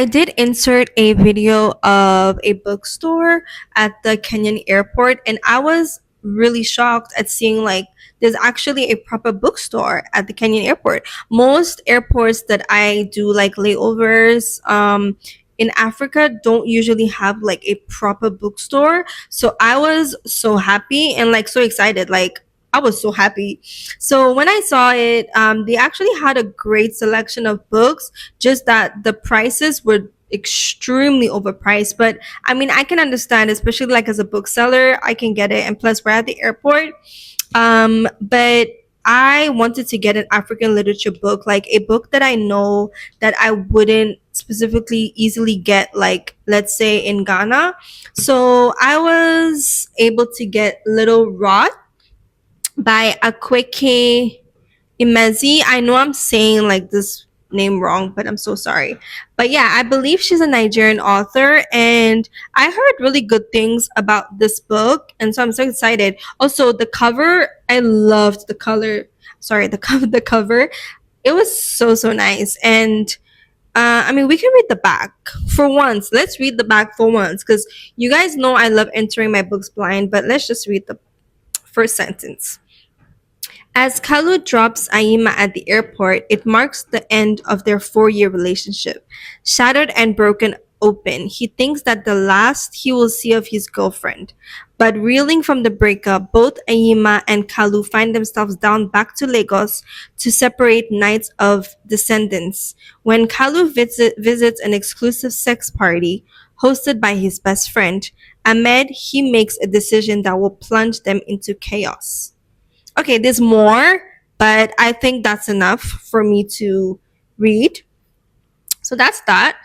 did insert a video of a bookstore at the Kenyan airport, and I was really shocked at seeing like there's actually a proper bookstore at the Kenyan airport. Most airports that I do like layovers in Africa don't usually have like a proper bookstore. So I was so happy and like so excited. Like I was so happy. So when I saw it, they actually had a great selection of books, just that the prices were extremely overpriced. But I mean, I can understand, especially like as a bookseller, I can get it. And plus, we're at the airport. But I wanted to get an African literature book, like a book that I know that I wouldn't specifically easily get, like let's say in Ghana. So I was able to get Little Rot by Akweke Imezi. I know I'm saying like this name wrong, but I'm so sorry. But yeah, I believe she's a Nigerian author, and I heard really good things about this book, and so I'm so excited. Also, the cover, I loved the color. Sorry, the cover. The cover, it was so nice, and I mean, we can read the back for once. Let's read the back for once, because you guys know I love entering my books blind. But let's just read the first sentence. As Kalu drops Aima at the airport, it marks the end of their 4-year relationship. Shattered and broken open, he thinks that the last he will see of his girlfriend. But reeling from the breakup, both Aima and Kalu find themselves down back to Lagos to separate nights of descendants. When Kalu visits an exclusive sex party hosted by his best friend, Ahmed, he makes a decision that will plunge them into chaos. Okay, there's more, but I think that's enough for me to read. So that's that.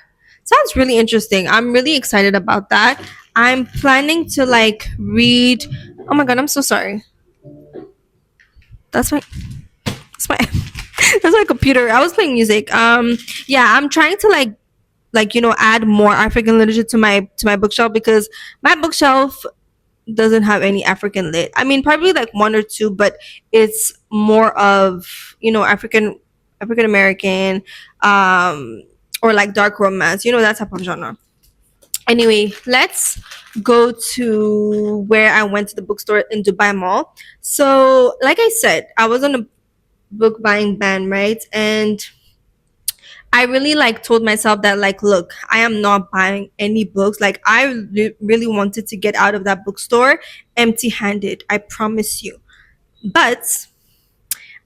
Sounds really interesting. I'm really excited about that. I'm planning to like read. Oh my god, I'm so sorry. That's my that's my that's my computer. I was playing music. Yeah, I'm trying to add more African literature to my bookshelf, because my bookshelf doesn't have any African lit. I mean, probably like one or two, but it's more of African American, or like dark romance. That type of genre. Anyway, let's go to where I went to the bookstore in Dubai Mall. So, like I said, I was on a book buying ban, right? And I really like told myself that, like, look, I am not buying any books. Like, I really wanted to get out of that bookstore empty handed. I promise you. But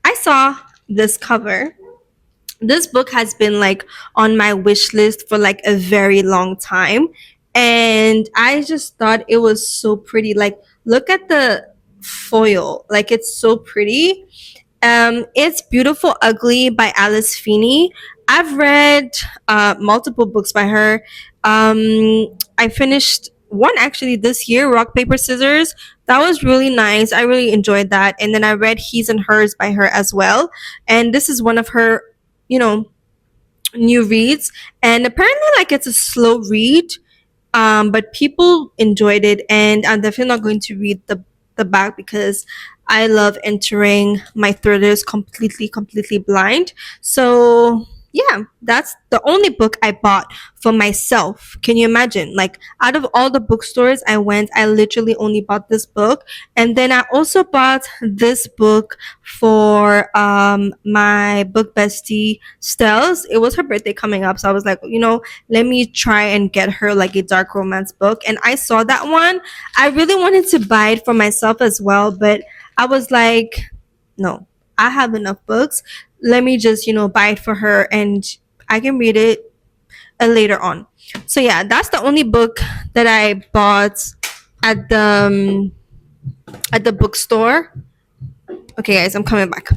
I saw this cover. This book has been like on my wish list for like a very long time, and I just thought it was so pretty. Like, look at the foil. Like, it's so pretty. It's Beautiful Ugly by Alice Feeney. I've read multiple books by her. I finished one actually this year, Rock Paper Scissors. That was really nice. I really enjoyed that. And then I read He's and Hers by her as well. And this is one of her, you know, new reads. And apparently, like, it's a slow read, but people enjoyed it, and I'm definitely not going to read the back, because I love entering my thrillers completely blind. So yeah, that's the only book I bought for myself. Can you imagine? Like, out of all the bookstores I went, I literally only bought this book. And then I also bought this book for my book bestie Stells. It was her birthday coming up, so I was like, let me try and get her like a dark romance book. And I saw that one. I really wanted to buy it for myself as well, but I was like, no, I have enough books. Let me just, buy it for her, and I can read it later on. So yeah, that's the only book that I bought at the bookstore. Okay, guys, I'm coming back.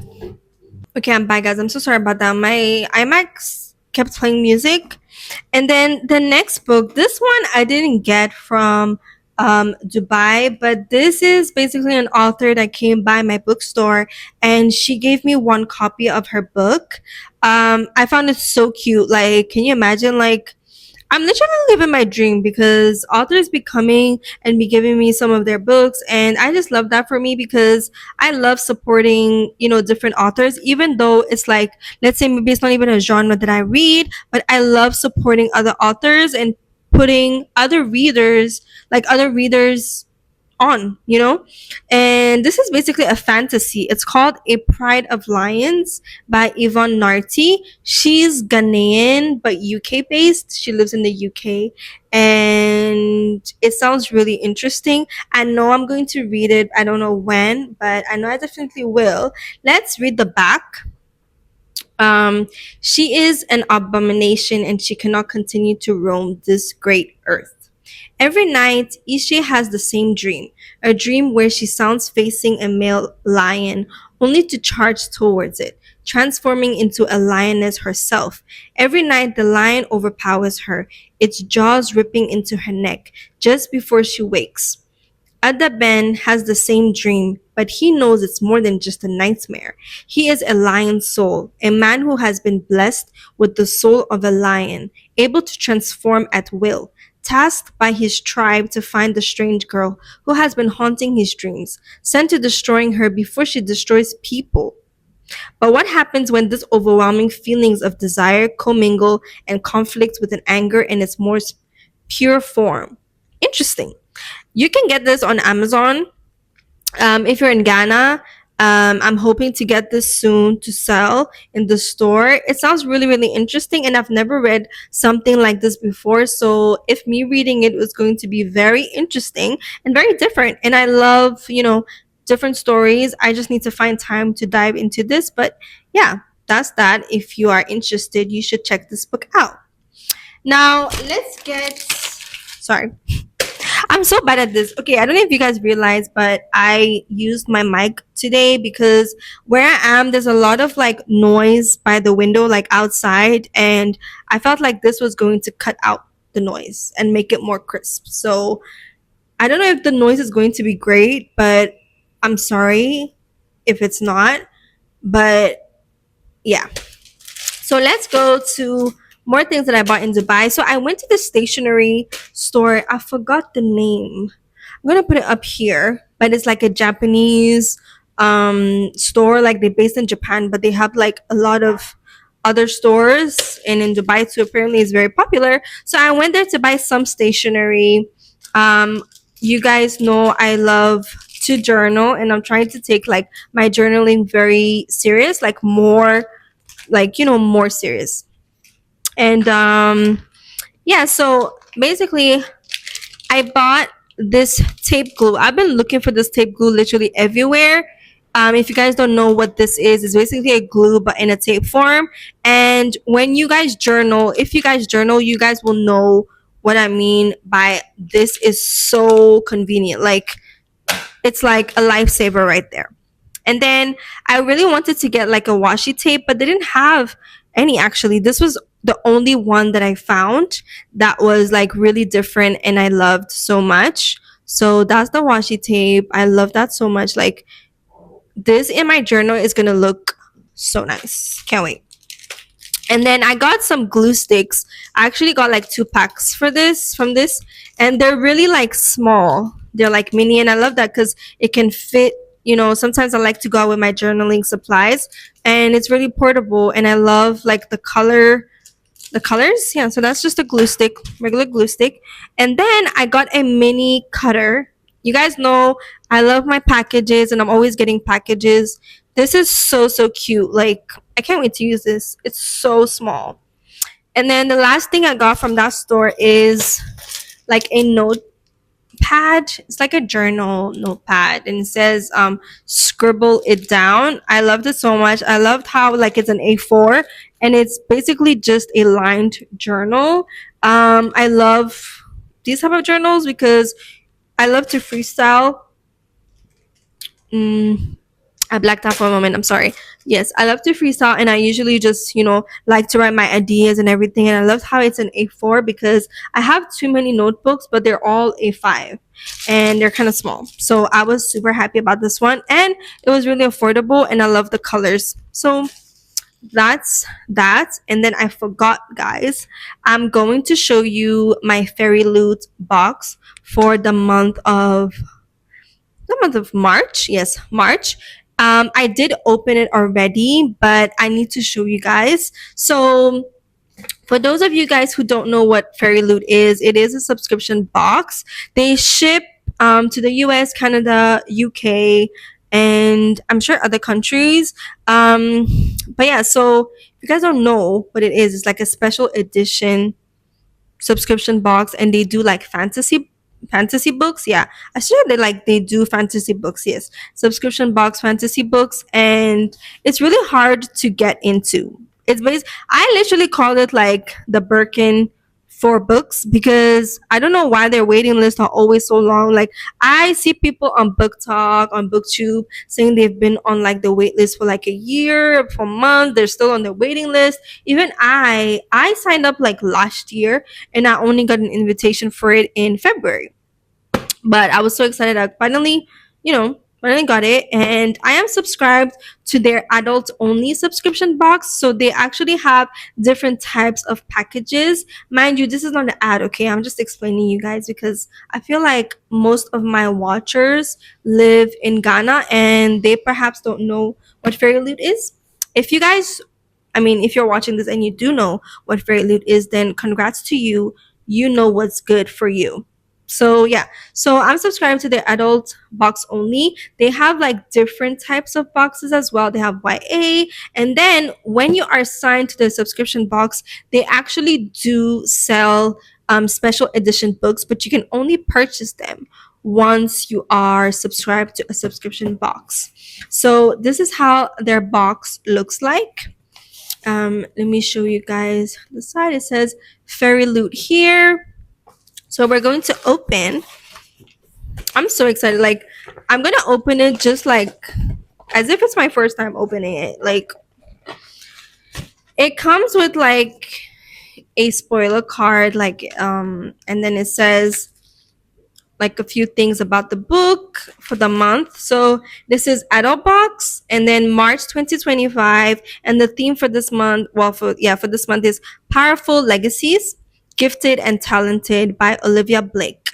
Okay, I'm back, guys. I'm so sorry about that. My iMac kept playing music. And then the next book, this one I didn't get from Dubai, but this is basically an author that came by my bookstore, and she gave me one copy of her book. I found it so cute. Like, can you imagine? Like, I'm literally living my dream because authors be coming and be giving me some of their books, and I just love that for me because I love supporting, different authors, even though it's like, let's say maybe it's not even a genre that I read, but I love supporting other authors and putting other readers on, and this is basically a fantasy. It's called A Pride of Lions by Yvonne Narty. She's Ghanaian but UK based. She lives in the UK, and it sounds really interesting. I know I'm going to read it. I don't know when, but I know I definitely will. Let's read the back. um, she is an abomination and she cannot continue to roam this great earth. Every night, Ishe has the same dream, a dream where she sounds facing a male lion, only to charge towards it, transforming into a lioness herself. Every night, the lion overpowers her, its jaws ripping into her neck just before she wakes. Ada Ben has the same dream, but he knows it's more than just a nightmare. He is a lion soul, a man who has been blessed with the soul of a lion, able to transform at will, tasked by his tribe to find the strange girl who has been haunting his dreams, sent to destroying her before she destroys people. But what happens when this overwhelming feelings of desire commingle and conflict with an anger in its most pure form? Interesting. You can get this on Amazon. If you're in Ghana, I'm hoping to get this soon to sell in the store. It sounds really, really interesting, and I've never read something like this before. So, if me reading it was going to be very interesting and very different, and I love, different stories. I just need to find time to dive into this. But yeah, that's that. If you are interested, you should check this book out. Now, let's get. Sorry. I'm so bad at this. Okay, I don't know if you guys realize, but I used my mic today because where I am, there's a lot of like noise by the window, like outside, and I felt like this was going to cut out the noise and make it more crisp. So I don't know if the noise is going to be great, but I'm sorry if it's not. But yeah. So let's go to more things that I bought in Dubai. So I went to the stationery store. I forgot the name. I'm gonna put it up here, but it's like a Japanese store. Like they're based in Japan, but they have like a lot of other stores, and in Dubai too. Apparently, it's very popular. So I went there to buy some stationery. Um, you guys know I love to journal, and I'm trying to take like my journaling very serious, like more more serious. And yeah, so basically I bought this tape glue. I've been looking for this tape glue literally everywhere. If you guys don't know what this is, it's basically a glue but in a tape form. And when you guys journal, if you guys journal, you guys will know what I mean by this is so convenient. Like it's like a lifesaver right there. And then I really wanted to get like a washi tape, but they didn't have any actually. This was the only one that I found that was like really different and I loved so much. So that's the washi tape. I love that so much. Like this in my journal is gonna look so nice. Can't wait. And then I got some glue sticks. I actually got like 2 packs for this from this, and they're really like small. They're like mini, and I love that because it can fit. Sometimes I like to go out with my journaling supplies, and it's really portable. And I love like the colors. Yeah, so that's just a glue stick, regular glue stick. And then I got a mini cutter. You guys know I love my packages, and I'm always getting packages. This is so so cute. Like I can't wait to use this. It's so small. And then the last thing I got from that store is like a notepad. It's like a journal notepad, and it says scribble it down. I loved it so much. I loved how like it's an A4 and it's basically just a lined journal. I love these type of journals because I love to freestyle. Mm, I blacked out for a moment. I'm sorry. Yes, I love to freestyle, and I usually just, like to write my ideas and everything. And I love how it's an A4 because I have too many notebooks, but they're all A5 and they're kind of small. So I was super happy about this one, and it was really affordable, and I love the colors. So that's that. And then I forgot, guys. I'm going to show you my Fairy Loot box for the month of March. Yes, March. I did open it already, but I need to show you guys. So for those of you guys who don't know what Fairy Loot is, it is a subscription box. They ship to the US, Canada, UK, and I'm sure other countries. But yeah, so if you guys don't know what it is, it's like a special edition subscription box, and they do like fantasy books. Yeah, I swear they do fantasy books. Yes, subscription box fantasy books, and it's really hard to get into. I literally call it like the Birkin for books, because I don't know why their waiting lists are always so long. Like, I see people on Book Talk, on BookTube, saying they've been on like the wait list for like a year, for months. They're still on the waiting list. Even I signed up like last year, and I only got an invitation for it in February. But I was so excited I finally got it. And I am subscribed to their adult only subscription box. So they actually have different types of packages. Mind you, this is not an ad, okay? I'm just explaining you guys, because I feel like most of my watchers live in Ghana and they perhaps don't know what Fairy Loot is. If you guys if you're watching this and you do know what Fairy Loot is, then congrats to you. You know what's good for you. So yeah, so I'm subscribed to their adult box only. They have like different types of boxes as well. They have YA, and then when you are signed to the subscription box, they actually do sell special edition books, but you can only purchase them once you are subscribed to a subscription box. So this is how their box looks like. Let me show you guys the side. It says Fairy Loot here. So we're going to open. I'm so excited. Like, I'm gonna open it just like as if it's my first time opening it. Like, it comes with like a spoiler card, and then it says like a few things about the book for the month. So this is adult box, and then March 2025, and the theme for this month, for this month, is Powerful Legacies, Gifted and Talented by Olivia Blake.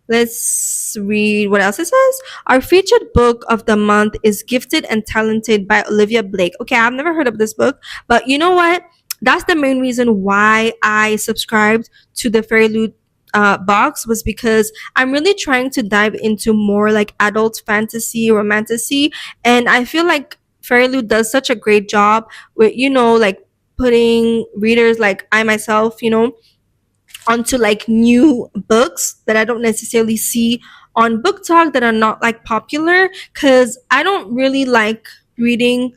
Let's read what else it says. Our featured book of the month is Gifted and Talented by Olivia Blake. Okay, I've never heard of this book, but you know what? That's the main reason why I subscribed to the Fairy Loot box, was because I'm really trying to dive into more like adult fantasy, romantasy, and I feel like Fairy Loot does such a great job with, like putting readers like I myself, onto like new books that I don't necessarily see on Book Talk, that are not like popular, because I don't really like reading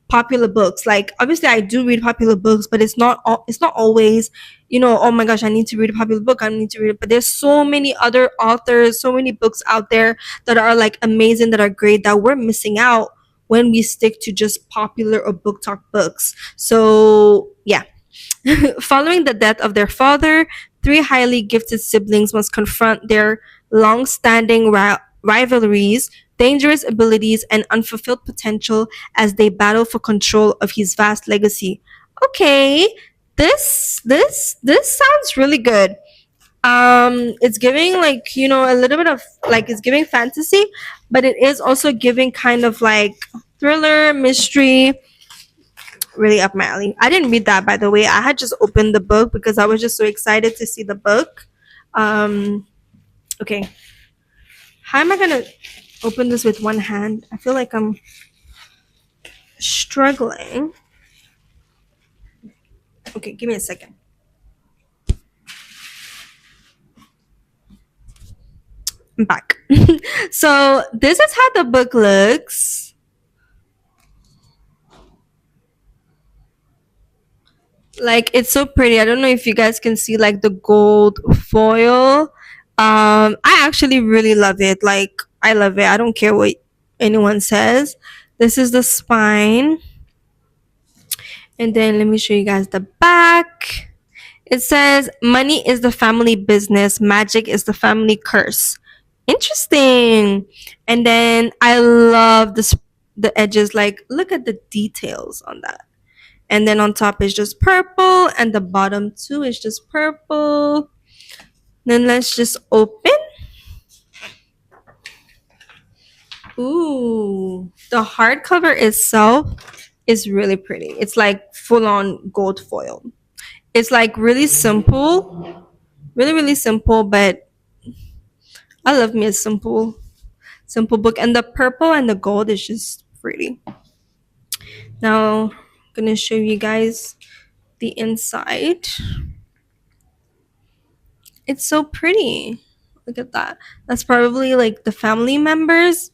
popular books. Like, obviously I do read popular books, but it's not always, oh my gosh, I need to read a popular book, I need to read it. But there's so many other authors, so many books out there that are like amazing, that are great, that we're missing out when we stick to just popular or Book Talk books. So yeah. Following the death of their father, three highly gifted siblings must confront their long standing rivalries, dangerous abilities, and unfulfilled potential as they battle for control of his vast legacy. Okay, this sounds really good. It's giving like, a little bit of like, it's giving fantasy, but it is also giving kind of like thriller, mystery, really up my alley. I didn't read that, by the way. I had just opened the book because I was just so excited to see the book. Um, okay. How am I gonna open this with one hand? I feel like I'm struggling. Okay, give me a second. I'm back. So this is how the book looks. Like, it's so pretty. I don't know if you guys can see like the gold foil. I actually really love it. Like, I love it. I don't care what anyone says. This is the spine. And then let me show you guys the back. It says, money is the family business, magic is the family curse. Interesting. And then I love this, the edges. Like, look at the details on that. and then on top is just purple, and the bottom too is just purple. Then let's just open. Ooh, the hardcover itself is really pretty. It's like full on gold foil. It's like really simple, really simple, but I love me a simple book. And the purple and the gold is just pretty. Now, I'm gonna show you guys the inside. It's so pretty. Look at that. That's probably like the family members.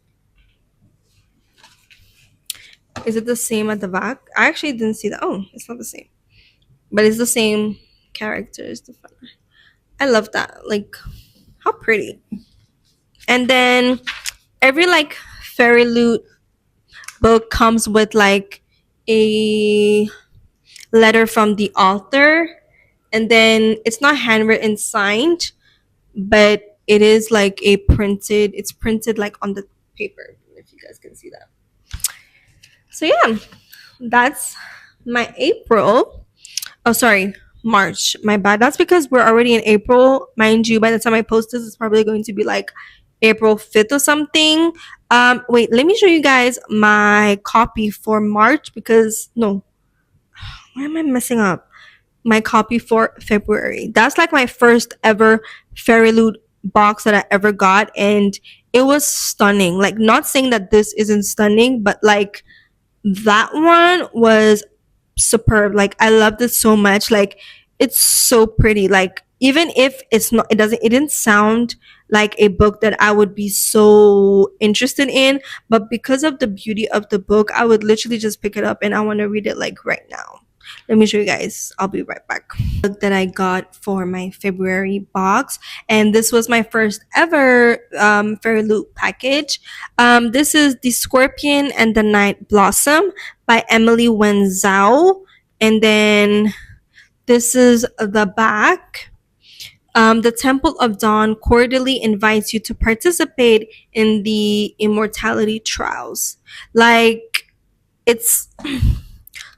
Is it the same at the back? I actually didn't see that. Oh, it's not the same. But it's the same characters. I love that. Like, how pretty. And then every like fairy loot book comes with like a letter from the author, and then it's not handwritten signed, but it is like it's printed like on the paper, if you guys can see that. So yeah, that's my April. Oh, sorry, March. My bad. That's because we're already in April. Mind you, by the time I post this, it's probably going to be like April 5th or something. Wait, let me show you guys my copy for March because no, why am I messing up? My copy for February. That's like my first ever Fairy Loot box that I ever got, and it was stunning. Like, not saying that this isn't stunning, but like that one was superb. Like, I loved it so much. Like, it's so pretty. Like, even if it's not, it didn't sound like a book that I would be so interested in, but because of the beauty of the book, I would literally just pick it up and I want to read it like right now. Let me show you guys. I'll be right back. Book that I got for my February box, and this was my first ever Fairy Loot package. This is The Scorpion and the Night Blossom by Emily Wenzhou. And then this is the back. The Temple of Dawn cordially invites you to participate in the immortality trials. Like, it's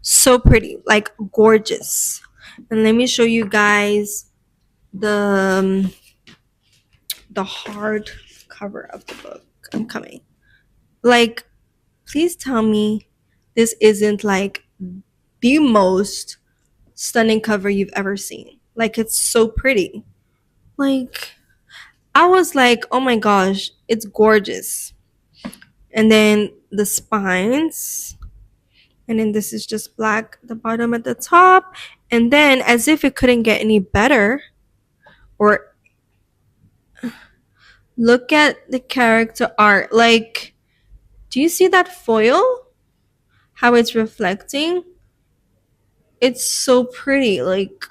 so pretty, like gorgeous. And let me show you guys the hard cover of the book. I'm coming. Like, please tell me this isn't like the most stunning cover you've ever seen. Like, it's so pretty. Like, I was like, oh my gosh, it's gorgeous. And then the spines, and then this is just black, the bottom at the top. And then, as if it couldn't get any better, or look at the character art. Like, do you see that foil? How it's reflecting? It's so pretty. Like,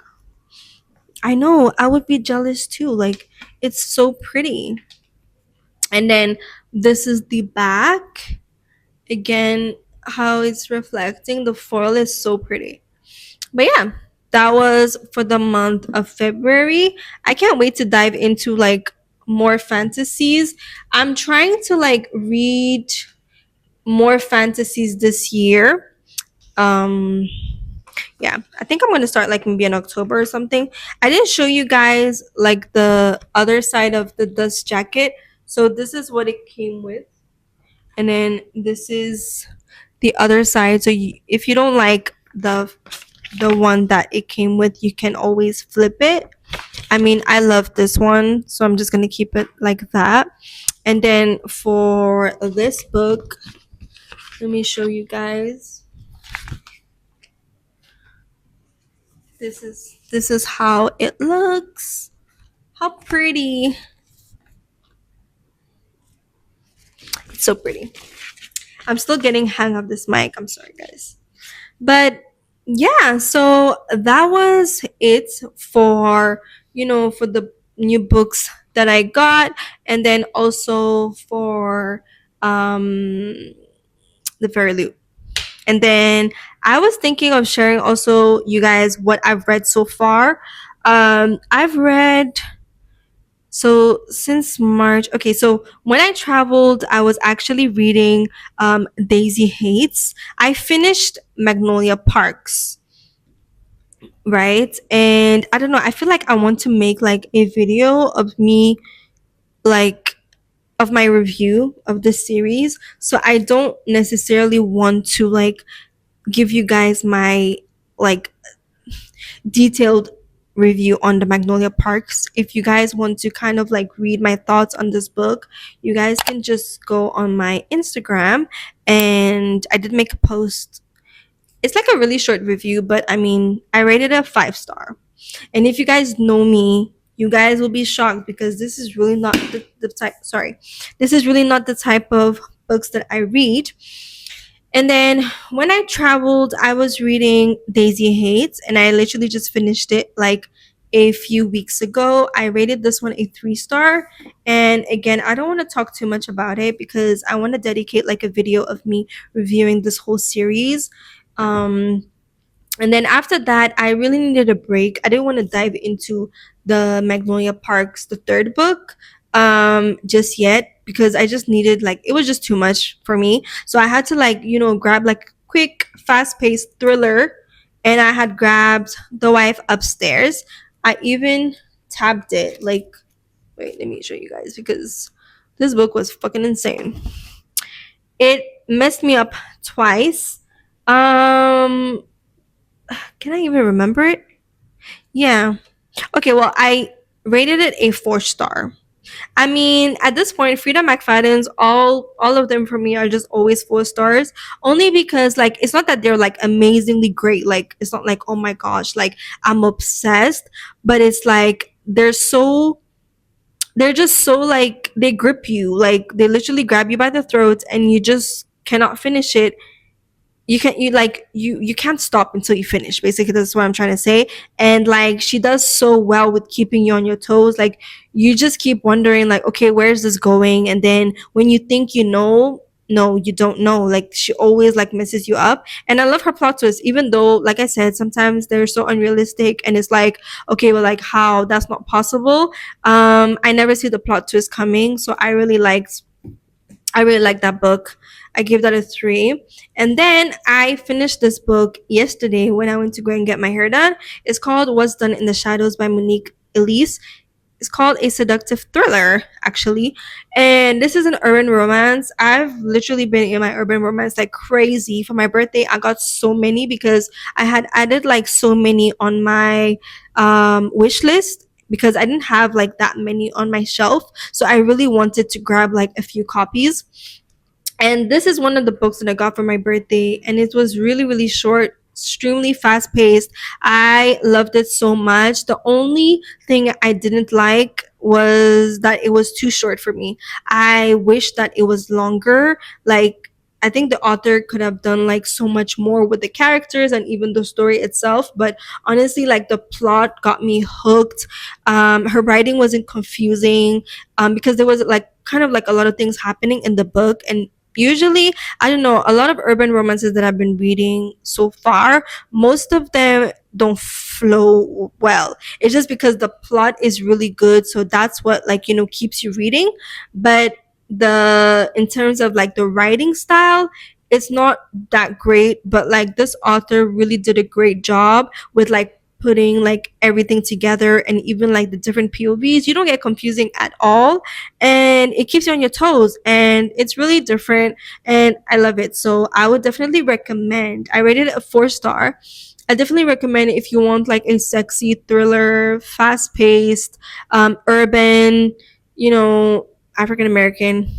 I know, I would be jealous too. Like, it's so pretty. And then this is the back. Again, how it's reflecting. The foil is so pretty. But yeah, that was for the month of February. I can't wait to dive into like more fantasies. I'm trying to like read more fantasies this year. Um yeah, I think I'm going to start like maybe in October or something. I didn't show you guys like the other side of the dust jacket. So this is what it came with. And then this is the other side. So if you don't like the one that it came with, you can always flip it. I mean, I love this one, so I'm just gonna keep it like that. And then for this book, let me show you guys. This is how it looks. How pretty. It's so pretty. I'm still getting hang of this mic. I'm sorry, guys. But yeah, so that was it for, for the new books that I got, and then also for the Fairy Loot. And then I was thinking of sharing also you guys what I've read so far. I've read, so since March. Okay, so when I traveled, I was actually reading Daisy Hates. I finished Magnolia Parks. right? And I don't know, I feel like I want to make like a video of me, like, of my review of the series. So I don't necessarily want to like give you guys my like detailed review on the Magnolia Parks. If you guys want to kind of like read my thoughts on this book, you guys can just go on my Instagram, and I did make a post. It's like a really short review, but I mean, I rated it a 5 star. And if you guys know me, you guys will be shocked because this is really not the type, sorry, this is really not the type of books that I read. And then when I traveled, I was reading Daisy Hates, and I literally just finished it like a few weeks ago. I rated this one a 3 star. And again, I don't want to talk too much about it because I want to dedicate like a video of me reviewing this whole series. Um, and then after that, I really needed a break. I didn't want to dive into the Magnolia Parks, the third book, just yet because I just needed like it was just too much for me. So I had to like, grab like a quick, fast-paced thriller, and I had grabbed The Wife Upstairs. I even tabbed it. Like, wait, let me show you guys because this book was fucking insane. It messed me up twice. Um can I even remember it? Yeah. Okay, well, I rated it a 4 star. I mean, at this point, Frida McFadden's all of them for me are just always 4 stars. Only because like it's not that they're like amazingly great. Like it's not like, oh my gosh, like I'm obsessed. But it's like they're just so like they grip you. Like they literally grab you by the throat and you just cannot finish it. You can't stop until you finish, basically. That's what I'm trying to say. And like she does so well with keeping you on your toes. Like you just keep wondering like, okay, where's this going? And then when you think you know, no, you don't know. Like she always like messes you up. And I love her plot twists, even though like I said, sometimes they're so unrealistic and it's like, okay, well, like how that's not possible. I never see the plot twist coming, so I really like that book. I gave that a 3. And then I finished this book yesterday when I went to go and get my hair done. It's called What's Done in the Shadows by Monique Elise. It's called a seductive thriller, actually. And this is an urban romance. I've literally been in my urban romance like crazy. For my birthday, I got so many because I had added like so many on my wish list because I didn't have like that many on my shelf. So I really wanted to grab like a few copies. And this is one of the books that I got for my birthday, and it was really, really short, extremely fast paced. I loved it so much. The only thing I didn't like was that it was too short for me. I wish that it was longer. Like, I think the author could have done like so much more with the characters and even the story itself. But honestly, like the plot got me hooked. Her writing wasn't confusing because there was like kind of like a lot of things happening in the book. And usually, I don't know, a lot of urban romances that I've been reading so far, most of them don't flow well. It's just because the plot is really good, so that's what like keeps you reading. But the in terms of like the writing style, it's not that great. But like this author really did a great job with like putting like everything together, and even like the different povs, you don't get confusing at all, and it keeps you on your toes, and it's really different, and I love it. So I would definitely recommend. I rated it a 4 star. I definitely recommend it if you want like a sexy thriller, fast paced, urban, you know African American.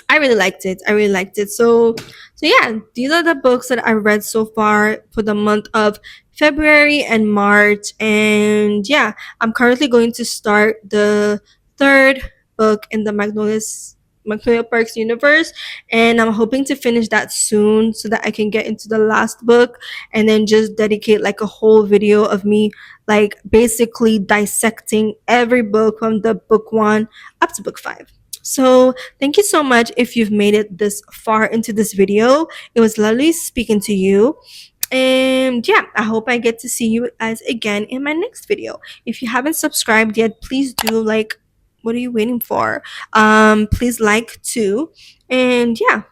I really liked it. I really liked it. So yeah, these are the books that I read so far for the month of February and March. And yeah, I'm currently going to start the third book in the Magnolia Parks universe, and I'm hoping to finish that soon so that I can get into the last book and then just dedicate like a whole video of me like basically dissecting every book from the book 1 up to book 5. So thank you so much if you've made it this far into this video. It was lovely speaking to you. And yeah, I hope I get to see you guys again in my next video. If you haven't subscribed yet, please do. Like, what are you waiting for? Please like too. And yeah.